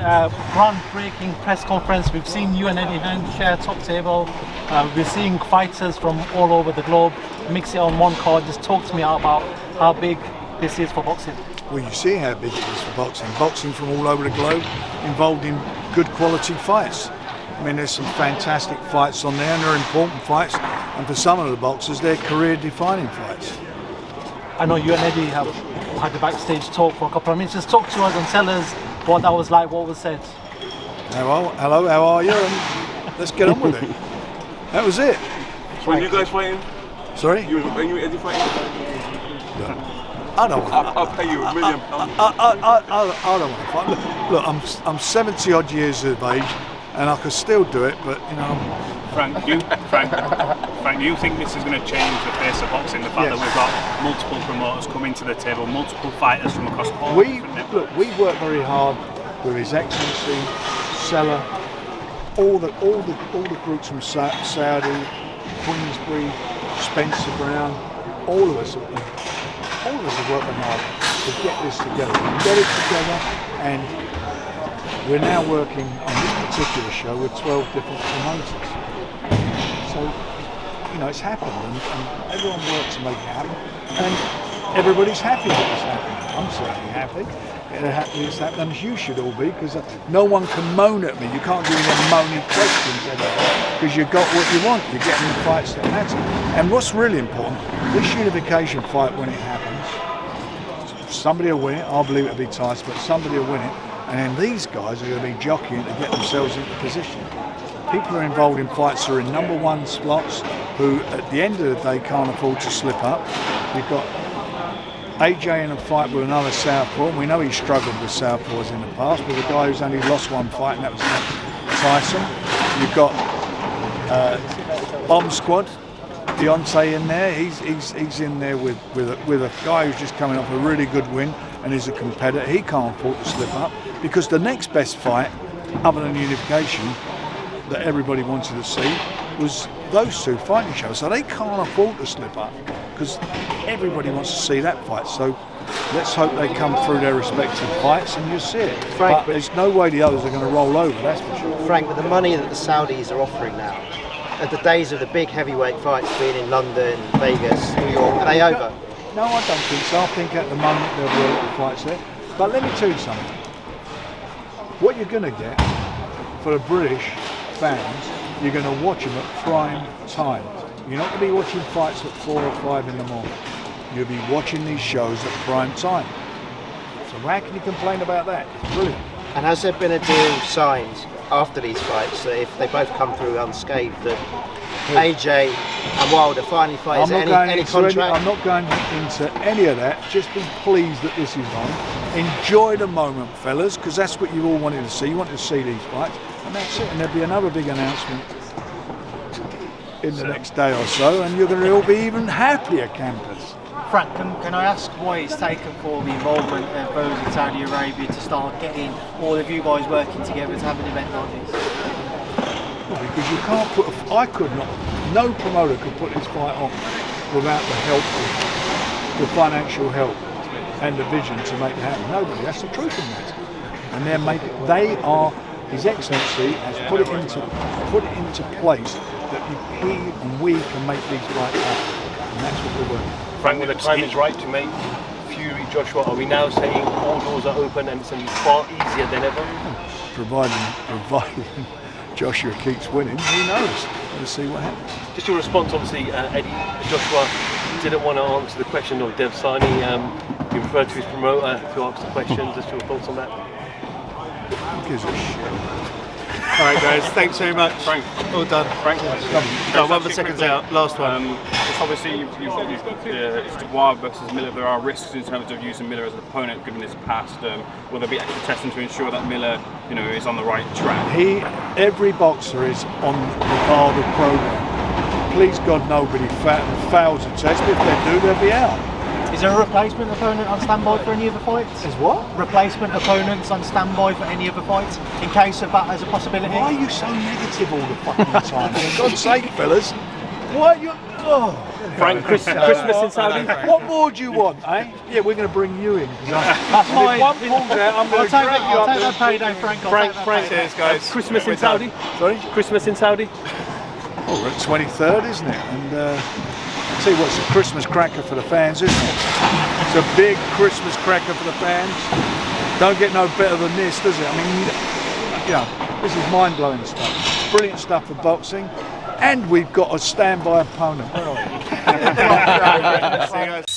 groundbreaking press conference. We've seen you and Eddie Hearn share top table. We're seeing fighters from all over the globe mix it on one card. Just talk to me about how big this is for boxing. Well, you see how big it is for boxing. Boxing from all over the globe, involved in good quality fights. I mean, there's some fantastic fights on there, and they're important fights. And for some of the boxers, they're career-defining fights. I know you and Eddie have had the backstage talk for a couple of minutes. Just talk to us and tell us what that was like, what was said. Hello, how are you? And let's get on with it. That was it. So when you guys fighting? Sorry? You and Eddie fighting? I don't want to. I'll pay you £1 million. I don't want to fight. Look, I'm 70 odd years of age, and I could still do it, but you know. Frank, do you think this is going to change the face of boxing? The fact that we've got multiple promoters coming to the table, multiple fighters from across all different networks. Look, we work very hard with His Excellency, Seller, all the groups from Saudi, Queensbury, Spencer Brown, all of us are working hard to get this together. We get it together, and we're now working on this particular show with 12 different promoters. So, you know, it's happened, and everyone works to make it happen, and everybody's happy that it's happening. I'm certainly happy. It's happened, and you should all be, because no one can moan at me. You can't give me them moaning questions because you got what you want. You're getting the fights that matter. And what's really important, this unification fight, when it happens, somebody will win it. I believe it'll be Tyson, but somebody will win it. And then these guys are going to be jockeying to get themselves into position. People are involved in fights who are in #1 slots, who at the end of the day can't afford to slip up. You've got AJ in a fight with another southpaw, and we know he struggled with southpaws in the past, with a guy who's only lost one fight, and that was Tyson. You've got Bomb Squad, Deontay in there. He's in there with a guy who's just coming off a really good win and is a competitor. He can't afford to slip up, because the next best fight, other than unification, that everybody wanted to see was those two fighting each other. So they can't afford to slip up, because everybody wants to see that fight. So let's hope they come through their respective fights and you see it. Frank, but there's no way the others are going to roll over, that's for sure. Frank, with the money that the Saudis are offering now, at the days of the big heavyweight fights being in London, Vegas, New York, are they over? No, I don't think so. I think at the moment there'll be a lot of fights there. But let me tell you something. What you're going to get for the British fans, you're going to watch them at prime time. You're not going to be watching fights at 4 or 5 in the morning. You'll be watching these shows at prime time. So how can you complain about that? It's brilliant. And has there been a deal signed after these fights that if they both come through unscathed, that AJ and Wilder finally fight? Any contract? I'm not going into any of that. Just be pleased that this is on. Enjoy the moment, fellas, because that's what you all wanted to see. You wanted to see these fights, and that's it. And there'll be another big announcement in the next day or so, and you're going to all be even happier campers. Frank, can I ask why it's taken for the involvement of those in Saudi Arabia to start getting all of you guys working together to have an event like this? Well, because you can't put no promoter could put this fight on without the help, the financial help and the vision to make it happen. Nobody, that's the truth of the matter. And His Excellency has put it into place that he and we can make these fights happen. And that's what we're working on. Frank, when the time is right to make Fury Joshua, are we now saying all doors are open and it's going to be far easier than ever? Providing Joshua keeps winning, who knows? We'll see what happens. Just your response, obviously, Eddie Joshua didn't want to answer the question of Dazn. He referred to his promoter to ask the questions. Just your thoughts on that? Who gives a shit? All right, guys. Thanks very much. Frank. All done. Frank. One of the seconds out. Last one. It's obviously it's Wilder versus Miller. There are risks in terms of using Miller as an opponent, given his past. Will there be extra testing to ensure that Miller, is on the right track? Every boxer is on the Wilder program. Please God, nobody fails a test. If they do, they'll be out. Is there a replacement opponent on standby for any other fights? Is what? Replacement opponents on standby for any other fights, in case of that as a possibility? Why are you so negative all the fucking time? For God's sake, fellas. Why are you... Frank, Christmas in Saudi. What more do you want, eh? Yeah, we're going to bring you in. That's fine. If one pulls out, I'm going to drag you I'll up take there. that payday, Frank. Frank, Cheers, guys. Christmas in Saudi. Sorry? Christmas in Saudi. Oh, we're at 23rd, isn't it? And see what's a Christmas cracker for the fans, isn't it? It's a big Christmas cracker for the fans. Don't get no better than this, does it? I mean, you know, this is mind-blowing stuff. Brilliant stuff for boxing. And we've got a standby opponent. Where are we? See you guys.